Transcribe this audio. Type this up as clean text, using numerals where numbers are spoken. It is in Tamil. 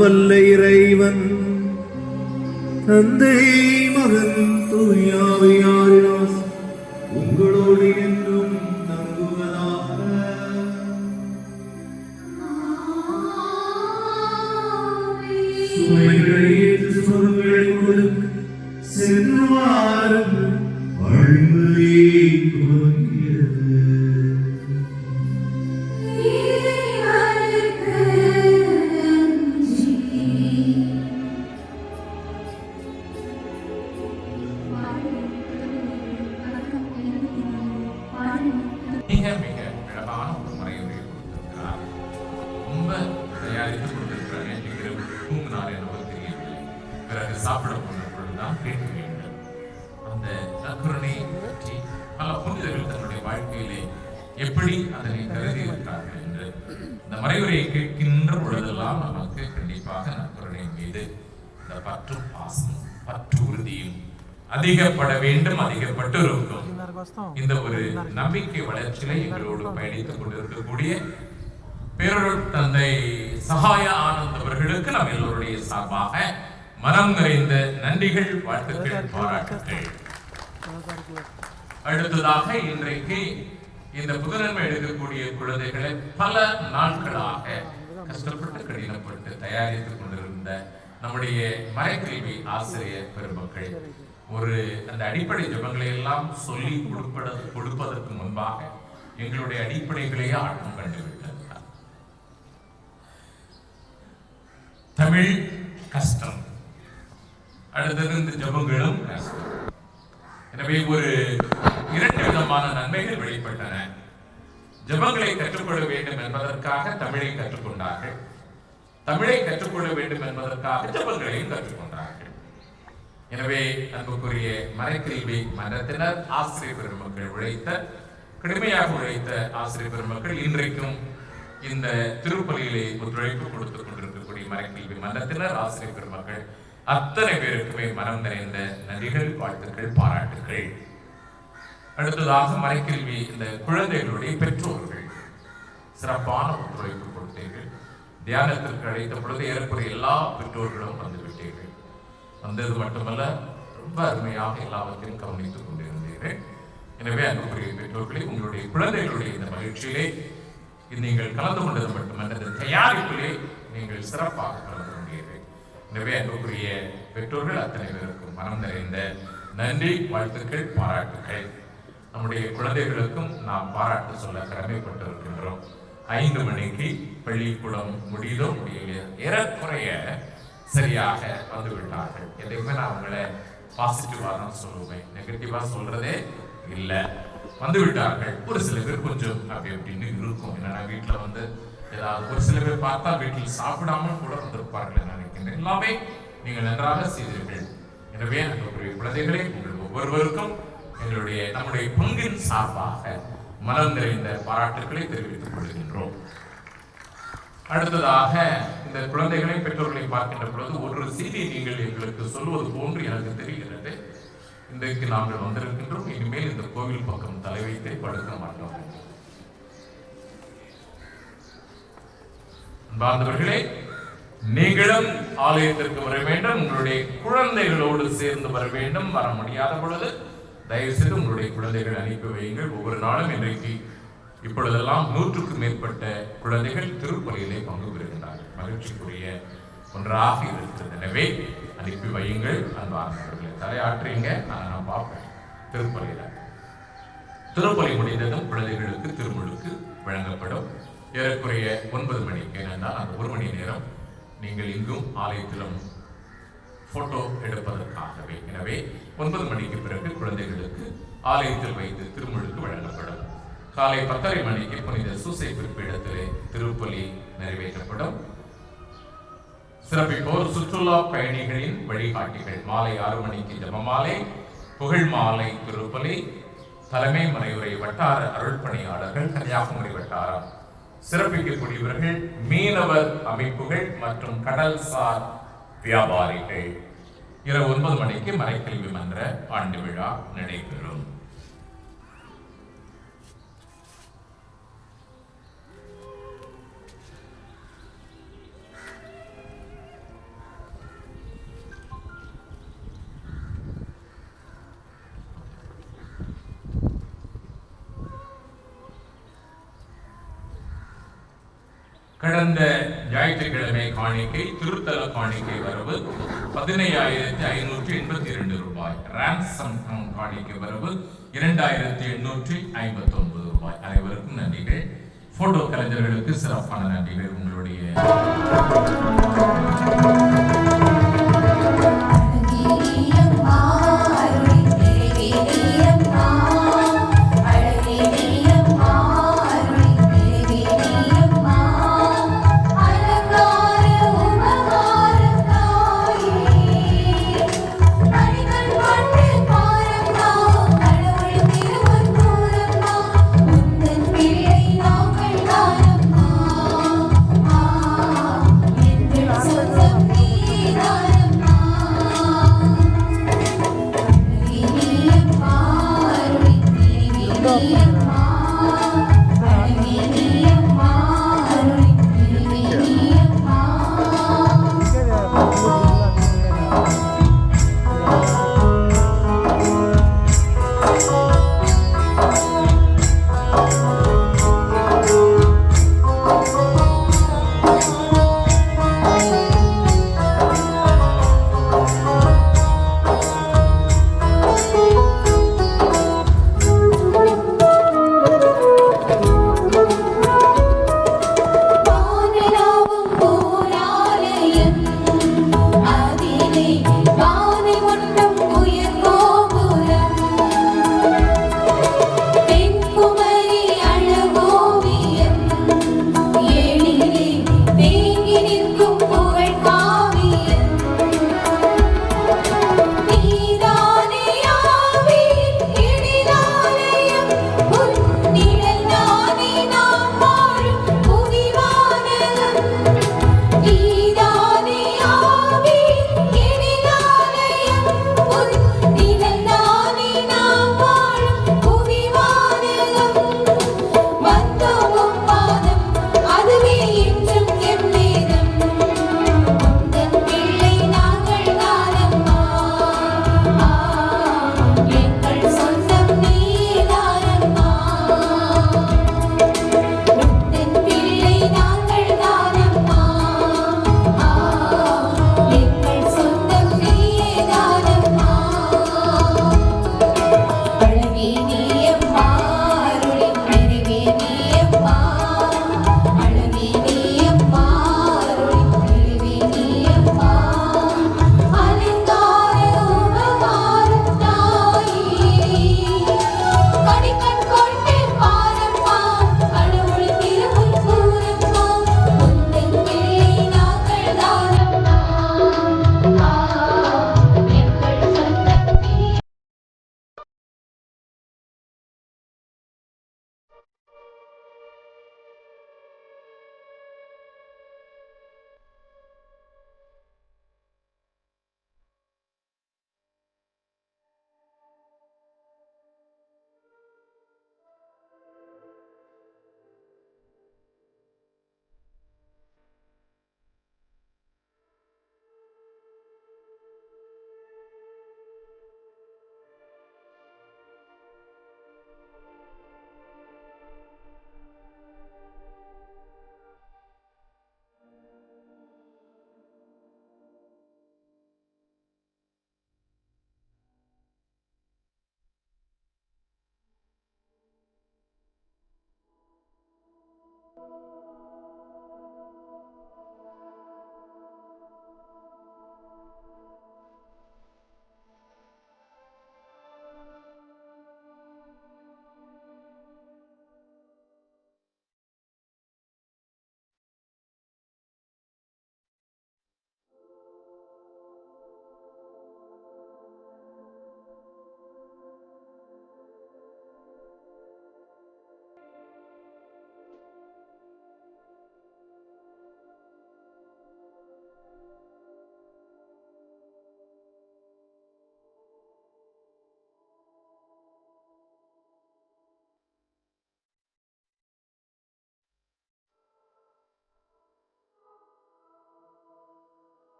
வல்ல இறைவன் தந்தை மகன் தூயாவியாரின் உங்களோடு என்றும் தங்குவதாக. சுமைகளை ஏற்று சுகங்களை கொடுக்க சென்று வாரும், வாழ்வையே துவங்கிறது. மிக அழகான ஒரு முறையுரையை கொடுத்திருக்கிறார். ரொம்ப தயாரித்து கொடுத்திருக்கிறார். என்று தூங்கினார் எனவோ தெரியவில்லை. பிறகு சாப்பிட போன பொழுதுதான் கேட்க வேண்டும். அந்த நற்கருணை பற்றி பல புனிதர்கள் தன்னுடைய வாழ்க்கையிலே எப்படி அதனை கருதி இருக்கிறார்கள் என்று இந்த மறைவுரையை கேட்கின்ற பொழுதெல்லாம் நமக்கு கண்டிப்பாக நற்கருணை மீது இந்த பற்றும் பாசம் பற்று உறுதியும் அதிகப்பட வேண்டும், அதிகப்பட்டு இருக்கும். இந்த ஒரு நம்பிக்கை வளர்ச்சியில எங்களோடு பயணித்துக் கொண்டிருக்கக்கூடிய பேரருள் தந்தை சகாய ஆனந்த் அவர்களுக்கு நம் எல்லோருடைய சார்பாக மனம் நிறைந்த நன்றிகள், வாழ்த்துக்கள், பாராட்டுகள். அடுத்ததாக இன்றைக்கு இந்த புதுநன்மை எடுக்கக்கூடிய குழந்தைகளை பல நாட்களாக கஷ்டப்பட்டு கடினப்பட்டு தயாரித்துக் கொண்டிருந்த நம்முடைய மறைக்கல்வி ஆசிரியர் பெருமக்கள் ஒரு அந்த அடிப்படை ஜபங்களை எல்லாம் சொல்லி கொடுப்பதற்கு முன்பாக எங்களுடைய அடிப்படைகளையே ஆட்டம் கண்டுவிட்டார். தமிழ் கஷ்டம், அடுத்தது இந்த ஜபங்களும் கஷ்டம். எனவே ஒரு இரண்டு விதமான நன்மைகள் வெளிப்பட்டன. ஜபங்களை கற்றுக்கொள்ள வேண்டும் என்பதற்காக தமிழை கற்றுக்கொண்டார்கள், தமிழை கற்றுக்கொள்ள வேண்டும் என்பதற்காக ஜபங்களையும் கற்றுக்கொண்டார்கள். எனவே அன்புக்குரிய மறைக்கல்வி மன்றத்தினர், ஆசிரியர் பெருமக்கள் உழைத்த கடுமையாக உழைத்த ஆசிரியர் பெருமக்கள் இன்றைக்கும் இந்த திருப்பலியிலே ஒத்துழைப்பு கொடுத்துக் கொண்டிருக்கக்கூடிய மறைக்கல்வி மன்றத்தினர், ஆசிரியர் பெருமக்கள் அத்தனை பேருக்குமே மனம் நிறைந்த நன்றிகள், வாழ்த்துக்கள், பாராட்டுகள். அடுத்ததாக மறைக்கல்வி இந்த குழந்தைகளுடைய பெற்றோர்கள் சிறப்பான ஒத்துழைப்பு கொடுத்தீர்கள். தியானத்திற்கு அழைத்த பொழுது ஏறக்குறைய எல்லா பெற்றோர்களும் வந்துவிட்டீர்கள். வந்தது மட்டுமல்ல, ரொம்ப அருமையாக எல்லாவற்றையும் கவனித்துக் கொண்டிருந்தீர்கள். எனவே அன்புக்குரிய பெற்றோர்களே, உங்களுடைய குழந்தைகளுடைய இந்த மகிழ்ச்சியிலே நீங்கள் கலந்து கொண்டது மட்டுமல்ல, இந்த தயாரிப்பிலே நீங்கள் சிறப்பாக கலந்து கொண்டீர்கள். எனவே அன்புக்குரிய பெற்றோர்கள் அத்தனை பேருக்கும் மனம் நிறைந்த நன்றி, வாழ்த்துக்கள், பாராட்டுகள். நம்முடைய குழந்தைகளுக்கும் நாம் பாராட்டு சொல்ல கடமைப்பட்டிருக்கின்றோம். 5 மணிக்கு பள்ளிக்கூடம் முடியதோ முடியலையோ ஏறக்குறைய சரியாக வந்து விட்டார்கள். எதையுமே நான் அவங்களை பாசிட்டிவா தான் சொல்லுவேன், நெகட்டிவா சொல்றதே இல்லை. வந்து விட்டார்கள். ஒரு சில பேர் கொஞ்சம் அப்படி அப்படின்னு இருக்கும். என்னன்னா வீட்டில் வந்து ஏதாவது ஒரு சில பேர் பார்த்தா வீட்டில் சாப்பிடாம கூட வந்திருப்பார்கள் நினைக்கின்றேன். எல்லாமே நீங்கள் நன்றாக செய்தீர்கள். எனவே நம்முடைய குழந்தைகளே, உங்கள் ஒவ்வொருவருக்கும் எங்களுடைய நம்முடைய பங்கின் சார்பாக மனம் நிறைந்த பாராட்டுக்களை தெரிவித்துக் கொள்கின்றோம். அடுத்ததாக இந்த குழந்தைகளை பெற்றோர்களை பார்க்கின்ற பொழுது ஒரு செய்தியை நீங்கள் எங்களுக்கு சொல்வது போன்று எனக்கு தெரிகிறது. இன்றைக்கு நாங்கள் வந்திருக்கின்றோம். இனிமேல் இந்த கோவில் பக்கம் தலை வைத்தே படுக்க மாட்டோம். அன்பார்ந்தவர்களே, நீங்களும் ஆலயத்திற்கு வர வேண்டும். உங்களுடைய குழந்தைகளோடு சேர்ந்து வர வேண்டும். வர முடியாத பொழுது தயவு செய்து உங்களுடைய குழந்தைகள் அனுப்பி வையுங்கள். ஒவ்வொரு நாளும் இன்றைக்கு இப்பொழுதெல்லாம் 100க்கும் மேற்பட்ட குழந்தைகள் திருப்பலியிலே பங்கு பெறுகின்றார்கள். மகிழ்ச்சிக்குரிய ஒன்றாக இருக்கிறது. எனவே அனுப்பி வையுங்கள். அன்பார்ந்தவர்களை தலையாற்றுங்க. நான் பார்ப்பேன் திருப்பலியில. திருப்பலி முடிந்ததும் குழந்தைகளுக்கு திருமுழுக்கு வழங்கப்படும். ஏறக்குறைய 9 மணிக்கு. ஏனென்றால் அந்த 1 மணி நேரம் நீங்கள் இங்கும் ஆலயத்திலும் போட்டோ எடுப்பதற்காகவே. எனவே 9 மணிக்கு பிறகு குழந்தைகளுக்கு ஆலயத்தில் வைத்து திருமுழுக்கு வழங்கப்படும். காலை 10:30 மணிக்கு புனித சூசைப்பு பீடத்திலே திருப்பலி நிறைவேற்றப்படும். சிறப்பிப்போர் சுற்றுலா பயணிகளின் வழிகாட்டிகள். மாலை 6 மணிக்கு ஜெபமாலை, புகழ் மாலை, திருப்பலி, தலைமை மறைவுரை வட்டார அருள்பணியாளர்கள், கன்னியாகுமரி வட்டாரம். சிறப்பிக்கக்கூடியவர்கள் மீனவர் அமைப்புகள் மற்றும் கடல்சார் வியாபாரிகள். இரவு 9 மணிக்கு மறைக்கல்வி மன்ற ஆண்டு விழா நடைபெறும். கடந்த ஞாயிற்றுக்கிழமை காணிக்கை திருத்தல காணிக்கை வரவு 15,582 ரூபாய். ரான்சம் காணிக்கை வரவு 2,859 ரூபாய். அனைவருக்கும் நன்றிகள். போட்டோ கலைஞர்களுக்கு சிறப்பான நன்றிகள். உங்களுடைய